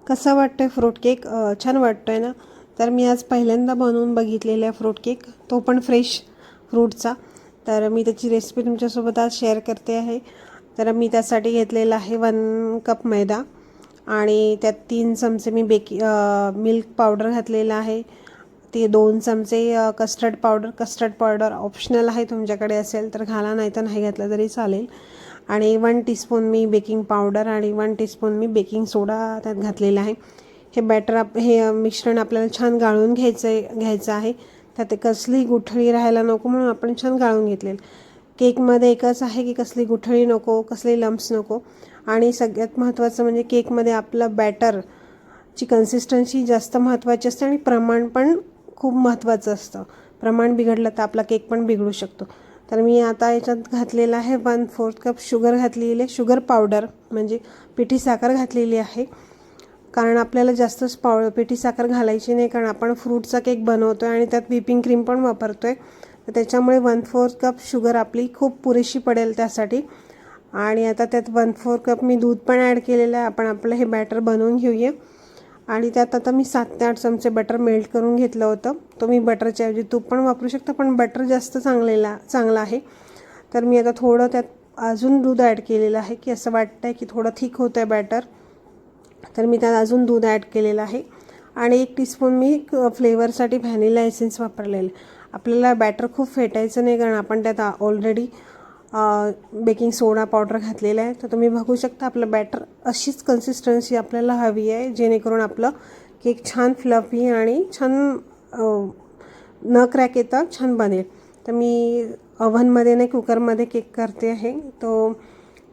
कसा वाटतोय fruit cake? छान वाटतोय ना? तर मी आज पहिल्यांदा बनवून बघितलेला आहे फ्रूट केक, तो पण फ्रेश फ्रूटचा. तर मी त्याची रेसिपी तुमच्यासोबत आज शेअर करते आहे. तर मी त्यासाठी घेतलेला आहे 1 कप मैदा आणि त्यात 3 चमचे मी मिल्क पावडर घातलेला आहे. ते 2 चमचे कस्टर्ड पावडर ऑप्शनल आहे, तुमच्याकडे असेल तर घाला, नाही तर नाही घातलं तरी चालेल. आणि 1 टीस्पून मी बेकिंग पावडर आणि 1 टीस्पून मी बेकिंग सोडा त्यात घातलेला आहे. हे मिश्रण आपल्याला छान गाळून घ्यायचं आहे. त्यात कसलीही गुठळी राहायला नको, म्हणून आपण छान गाळून घेतलेलं. केकमध्ये एकच आहे की कसली गुठळी नको, कसले लम्प्स नको. आणि सगळ्यात महत्त्वाचं म्हणजे केकमध्ये आपलं बॅटरची कन्सिस्टन्सी जास्त महत्त्वाची असते आणि प्रमाण पण खूप महत्त्वाचं असतं. प्रमाण बिघडलं तर आपला केक पण बिघडू शकतो. तर मी आता याच्यात घातलेला आहे 1/4 कप शुगर घातलेली आहे. शुगर पावडर म्हणजे पिठी साखर घातलेली आहे. कारण आपल्याला जास्तच पिठी साखर घालायची नाही, कारण आपण फ्रूटचा केक बनवतो आहे आणि त्यात व्हिपिंग क्रीम पण वापरतो आहे. तर त्याच्यामुळे 1/4 कप शुगर आपली खूप पुरेशी पडेल त्यासाठी. आणि आता त्यात 1/4 कप मी दूध पण ॲड केलेलं आहे. आपण आपलं हे बॅटर बनवून घेऊया. आणि त्यात आता मी 7 ते 8 चमचे बटर मेल्ट करून घेतलं होतं. तुम्ही बटरच्या ऐवजी तूप पण वापरू शकता, पण बटर जास्त चांगलं आहे. तर मी आता थोडं त्यात अजून दूध ॲड केलेलं आहे, की असं वाटतं आहे की थोडं थिक होतं आहे बॅटर. तर मी त्यात अजून दूध ॲड केलेलं आहे. आणि 1 टीस्पून मी फ्लेवरसाठी व्हॅनिला एसेन्स वापरलेलं. आपल्याला बॅटर खूप फेटायचं नाही, कारण आपण त्यात ऑलरेडी बेकिंग सोडा पावडर घातलेला आहे. तर तुम्ही बघू शकता आपलं बॅटर अशीच कन्सिस्टन्सी आपल्याला हवी आहे, जेणेकरून आपलं केक छान फ्लफी आणि छान न क्रॅक येता छान बनेल. तर मी ओव्हनमध्ये नाही, कुकरमध्ये केक करते आहे. तो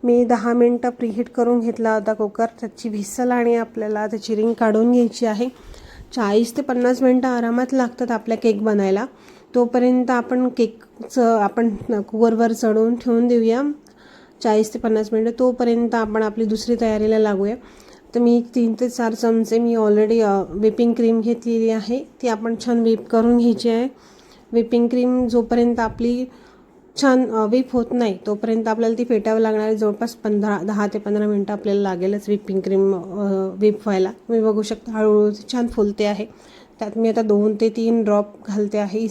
मी 10 मिनटं प्रीहीट करून घेतला होता कुकर. त्याची व्हिसल आणि आपल्याला त्याची रिंग काढून घ्यायची आहे. 40 ते 50 मिनटं आरामात लागतात आपल्या केक बनायला. तोपर्यंत आपण आपण कुकरवर चढवून ठेवून देऊया 40 ते 50 मिनटं. तोपर्यंत आपण आपली दुसरी तयारीला लागूया. तर मी 3 ते 4 चमचे मी ऑलरेडी व्हिपिंग क्रीम घेतलेली आहे, ती आपण छान व्हिप करून घ्यायची आहे. व्हिपिंग क्रीम जोपर्यंत आपली छान व्हिप होत नाही तोपर्यंत आपल्याला ती फेटावं लागणार आहे. जवळपास 10 ते 15 मिनटं आपल्याला लागेलच व्हिपिंग क्रीम व्हिप व्हायला. तुम्ही बघू शकता हळूहळू छान फुलते आहे. त्यात मी आता 2 ते 3 ड्रॉप घालते आहे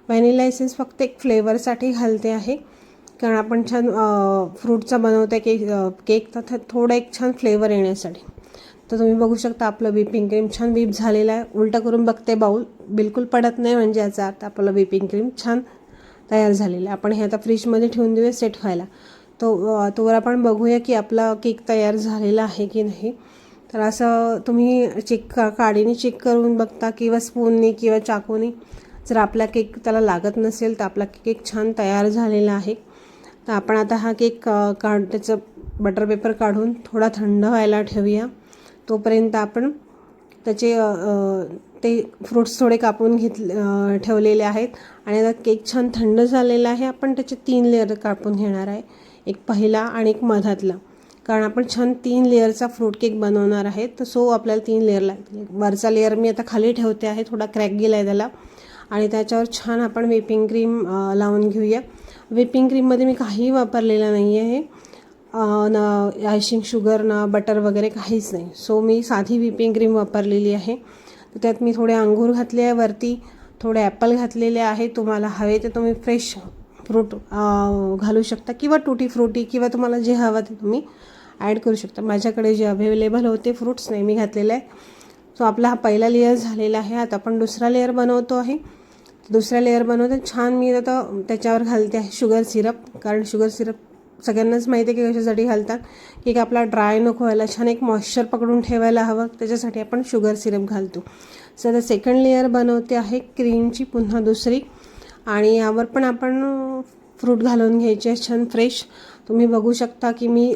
व्हॅनिला इसेन्स फक्त एक फ्लेवरसाठी घालते आहे, कारण आपण छान फ्रूटचा बनवतो आहे केक, तर थोडं एक छान फ्लेवर येण्यासाठी. तर तुम्ही बघू शकता आपलं व्हिपिंग क्रीम छान व्हिप झालेलं आहे. उलटा करून बघते बाऊल, बिलकुल पडत नाही, म्हणजे याचा अर्थ आपलं व्हिपिंग क्रीम छान तयार झालेलं आहे. आपण हे आता फ्रीजमध्ये ठेवून देऊया सेट व्हायला. तोवर आपण बघूया की आपला केक तयार झालेला आहे की नाही. तर असं तुम्ही काडीने चेक करून बघता, किंवा स्पूनने किंवा चाकूने. जर आपला केक त्याला लागत नसेल तर आपला केक छान तयार झालेला आहे. तर आपण आता हा केक त्याचं बटर पेपर काढून थोडा थंड व्हायला ठेवूया. तोपर्यंत आपण त्याचे ते फ्रूट्स थोडे कापून ठेवलेले आहेत. आणि आता केक छान थंड झालेला आहे. आपण त्याचे 3 लेअर कापून घेणार आहे, एक पहिला आणि एक मधातला, कारण आपण छान 3 लेअरचा फ्रूट केक बनवणार आहे. तर आपल्याला 3 लेअर लागतील. वरचा लेअर मी आता खाली ठेवते आहे, थोडा क्रॅक गेला आहे त्याला. आणि त्याच्यावर छान आपण व्हिपिंग क्रीम लावून घेऊया. व्हिपिंग क्रीममध्ये मी काहीही वापरलेलं नाही आहे, ना आयशिंग शुगर ना बटर वगैरे काहीच नाही. मी साधी व्हिपिंग क्रीम वापरलेली आहे. तर त्यात मी थोडे अंगूर घातले आहे, वरती थोडे ॲपल घातलेले आहे. तुम्हाला हवे ते तुम्ही फ्रेश फ्रूट घालू शकता, किंवा टुटी फ्रुटी, किंवा तुम्हाला जे हवं ते तुम्ही ॲड करू शकता. माझ्याकडे जे अवेलेबल होते फ्रूट्स नाही मी घातलेले आहे. आपला हा पहिला लेअर झालेला आहे. आता आपण दुसरा लेअर बनवतो आहे. दुसरा लेअर बनवतो छान. मी आता त्याच्यावर घालते आहे शुगर सिरप, कारण शुगर सिरप सगळ्यांनाच माहिती आहे की कशासाठी घालतात. केक आपला ड्राय नको व्हायला, छान एक मॉइश्चर पकडून ठेवायला हवं, त्याच्यासाठी आपण शुगर सिरप घालतो. आता सेकंड लेअर बनवते आहे क्रीमची, पुन्हा दुसरी. आणि यावर पण आपण फ्रूट घालून घ्यायचे छान फ्रेश. तुम्ही बघू शकता की मी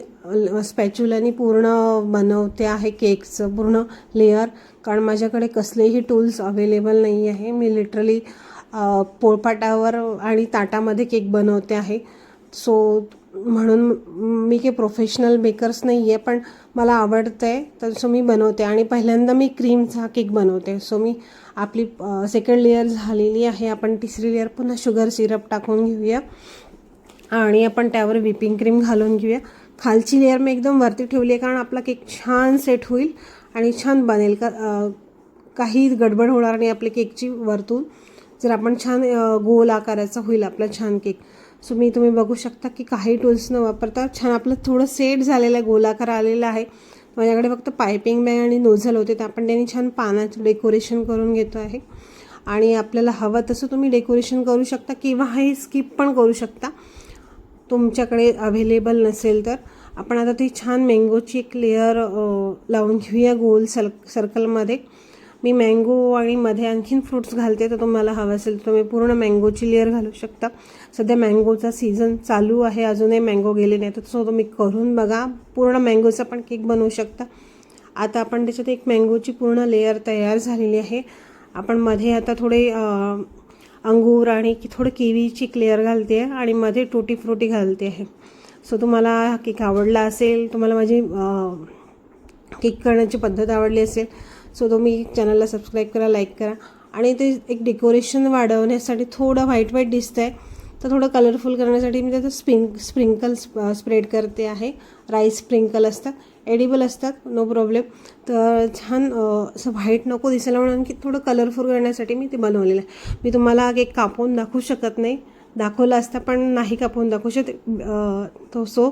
स्पॅच्युलानी पूर्ण बनवते आहे केकचं पूर्ण लेअर, कारण माझ्याकडे कसलेही टूल्स अवेलेबल नाही आहे. मी लिटरली पोळपाटावर आणि ताटामध्ये केक बनवते आहे. म्हणून मी काही प्रोफेशनल बेकर्स नाही आहे, पण मला आवडतं आहे, तर मी बनवते. आणि पहिल्यांदा मी क्रीमचा केक बनवते. मी आपली सेकंड लेअर झालेली आहे. आपण तिसरी लेअर पुन्हा शुगर सिरप टाकून घेऊया आणि आपण त्यावर व्हिपिंग क्रीम घालून घेऊया. खालची लेअर मी एकदम वरती ठेवली आहे, कारण आपला केक छान सेट होईल आणि छान बनेल. काही गडबड होणार नाही आपल्या केकची वरतून, जर आपण छान गोल आकाराचा होईल आपला छान केक. सो तुम्ही बघू शकता की काही टूल्स न वापरता छान आपलं थोडं सेट झालेलं आहे, गोलाकार आलेला आहे. माझ्याकडे फक्त पायपिंग बॅग आणि नोझल होते, तर आपण त्यांनी छान पानाचं डेकोरेशन करून घेतो आहे. आणि आपल्याला हवं तसं तुम्ही डेकोरेशन करू शकता किंवा हे स्किप पण करू शकता तुमच्याकडे अवेलेबल नसेल तर. आपण आता ती छान मँगोची एक लेअर लावून घेऊया गोल सर्कलमध्ये. मी मँगो आणि मध्ये आणखीन फ्रूट्स घालते, तर तुम्हाला हवं असेल तर तुम्ही पूर्ण मँगोची लेअर घालू शकता. सध्या मँगोचा सीझन चालू आहे, अजूनही मँगो गेले नाही, तर तो तुम्ही करून बघा. पूर्ण मँगोचा पण केक बनवू शकता. आता आपण त्याच्यात एक मँगोची पूर्ण लेअर तयार झालेली आहे. आपण मध्ये आता थोडे अंगूर आणि थोडं किवीची लेअर घालते आहे आणि मध्ये टूटी फ्रुटी घालते आहे. सो तुम्हाला हा केक आवडला असेल, तुम्हाला माझी केक करण्याची पद्धत आवडली असेल, सो तुम्ही चॅनलला सबस्क्राईब करा, लाईक करा. आणि ते एक डेकोरेशन वाढवण्यासाठी थोडं व्हाईट दिसतं आहे, तर थोडं कलरफुल करण्यासाठी मी त्याचं स्प्रिंकल स्प्रेड करते आहे. राईस स्प्रिंकल असतात, एडिबल असतात, नो प्रॉब्लेम. तर छान असं व्हाईट नको दिसायला म्हणून आणखी थोडं कलरफुल करण्यासाठी मी ते बनवलेलं आहे. मी तुम्हाला केक कापून दाखवू शकत नाही, दाखवला असता पण नाही कापून दाखवू शकते. सो